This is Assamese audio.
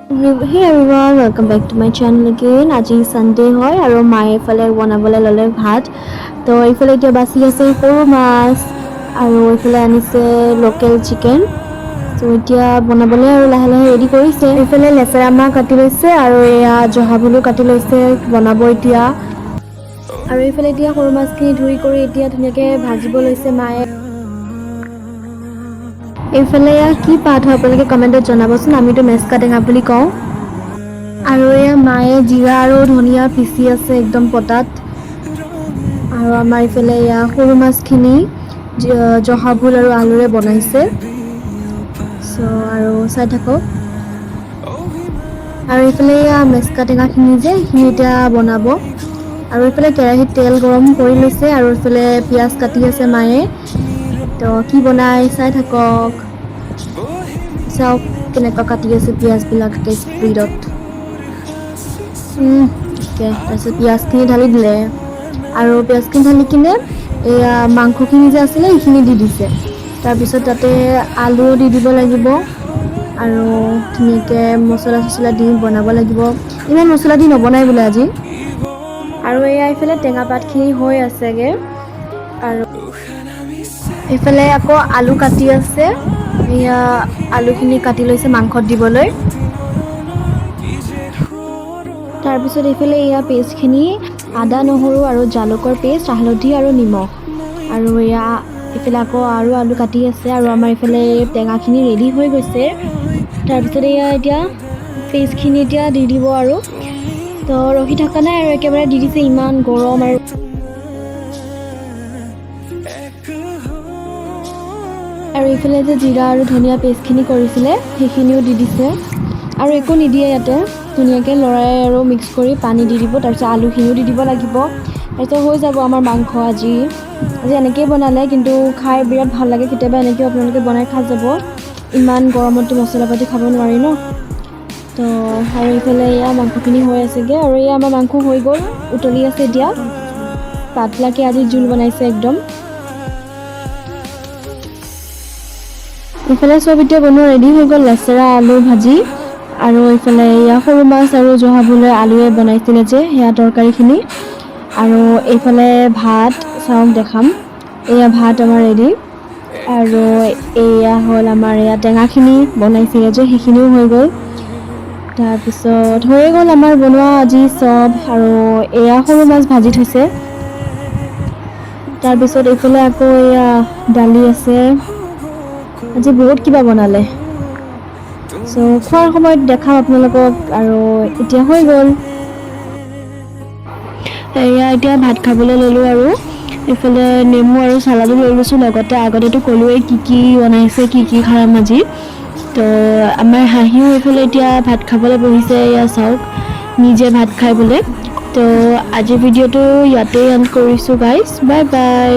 Hey everyone, welcome back to my channel again. আজি Sunday হয় আৰু মায়ে এফালে বনাবলৈ ল'লে ভাত। তো এইফালে এতিয়া বাচি আছে সৰু মাছ আৰু এইফালে আনিছে লোকেল চিকেন। তো এতিয়া বনাবলৈ আৰু লাহে লাহে ৰেডি কৰিছে। এইফালে লেচেৰা মাহ কাটি লৈছে আৰু এয়া জহা ভুলো কাটি লৈছে বনাব এতিয়া। আৰু এইফালে এতিয়া সৰু মাছখিনি ধুই কৰি এতিয়া ধুনীয়াকৈ ভাজিব লৈছে মায়ে। এইফালে কি পাত হয় আপোনালোকে কমেণ্টত জনাবচোন, আমিতো মেচকা টেঙা বুলি কওঁ। আৰু এয়া মায়ে জিৰা আৰু ধনিয়া পিচি আছে একদম পটাত। আৰু আমাৰ ইফালে এয়া সৰু মাছখিনি জহা ভুল আৰু আলুৰে বনাইছে। আৰু চাই থাকক। আৰু এইফালে এয়া মেচকা টেঙাখিনি যে সেইখিনি এতিয়া বনাব। আৰু এইফালে কেৰাহীত তেল গৰম কৰি লৈছে আৰু এইফালে পিঁয়াজ কাটি আছে মায়ে। তো কি বনাই চাই থাকক। চাওক কেনেকুৱা কাটি আছে পিঁয়াজবিলাক স্পীডত। তাৰপিছত পিঁয়াজখিনি ঢালি দিলে আৰু পিঁয়াজখিনি ঢালি কিনে এয়া মাংসখিনি যে আছিলে সেইখিনি দি দিছে। তাৰপিছত তাতে আলু দি দিব লাগিব আৰু ধুনীয়াকৈ মছলা চছলা দি বনাব লাগিব। ইমান মছলা দি নবনাই বোলে আজি। আৰু এয়া এইফালে টেঙা পাতখিনি হৈ আছেগৈ। আৰু এইফালে আকৌ আলু কাটি আছে। এয়া আলুখিনি কাটি লৈছে মাংসত দিবলৈ। তাৰপিছত এইফালে এয়া পেষ্টখিনি আদা নহৰু আৰু জালুকৰ পেষ্ট, হালধি আৰু নিমখ। আৰু এয়া এইফালে আকৌ আৰু আলু কাটি আছে আৰু আমাৰ এইফালে টেঙাখিনি ৰেডি হৈ গৈছে। তাৰপিছত এয়া এতিয়া পেষ্টখিনি এতিয়া দি দিব আৰু। তো ৰখি থকা নাই আৰু একেবাৰে দি দিছে, ইমান গৰম। আৰু এইফালে যে জিৰা আৰু ধনিয়া পেষ্টখিনি কৰিছিলে সেইখিনিও দি দিছে। আৰু একো নিদিয়ে ইয়াতে, ধুনীয়াকৈ লৰাই আৰু মিক্স কৰি পানী দি দিব। তাৰপিছত আলুখিনিও দি দিব লাগিব। তাৰপিছত হৈ যাব আমাৰ মাংস আজি এনেকৈয়ে বনালে, কিন্তু খাই বিৰাট ভাল লাগে। কেতিয়াবা এনেকৈও আপোনালোকে বনাই খাই যাব। ইমান গৰমততো মছলা পাতি খাব নোৱাৰি ন। তো আৰু এইফালে এয়া মাংসখিনি হৈ আছেগৈ আৰু এয়া আমাৰ মাংস হৈ গ'ল, উতলি আছে এতিয়া। পাতলাকৈ আজি জোল বনাইছে একদম। এইফালে চব এতিয়া বনোৱা ৰেডি হৈ গ'ল, লেচেৰা আলু ভাজি। আৰু এইফালে এয়া সৰু মাছ আৰু জহা ভুলে আলুৱে বনাইছিলে যে সেয়া তৰকাৰীখিনি। আৰু এইফালে ভাত চাওক দেখাম, এয়া ভাত আমাৰ ৰেডি। আৰু এয়া হ'ল আমাৰ এয়া টেঙাখিনি বনাইছিলে যে সেইখিনিও হৈ গ'ল। তাৰপিছত হৈয়ে গ'ল আমাৰ বনোৱা আজি চব। আৰু এয়া সৰু মাছ ভাজি থৈছে। তাৰপিছত এইফালে আকৌ এয়া দালি আছে। আজি বহুত কিবা বনালে। খোৱাৰ সময়ত দেখাম আপোনালোকক। আৰু এতিয়া হৈ গ'ল। এয়া এতিয়া ভাত খাবলৈ ল'লোঁ আৰু এইফালে নেমু আৰু চালাডো লৈ লৈছোঁ লগতে। আগতেতো ক'লোৱেই কি বনাইছে, কি খাম আজি। তো আমাৰ হাঁহিও এইফালে এতিয়া ভাত খাবলৈ বহিছে। এয়া চাওক নিজে ভাত খাই বোলে। তো আজিৰ ভিডিঅ'টো ইয়াতেই এণ্ড কৰিছোঁ গাইজ, বাই বাই।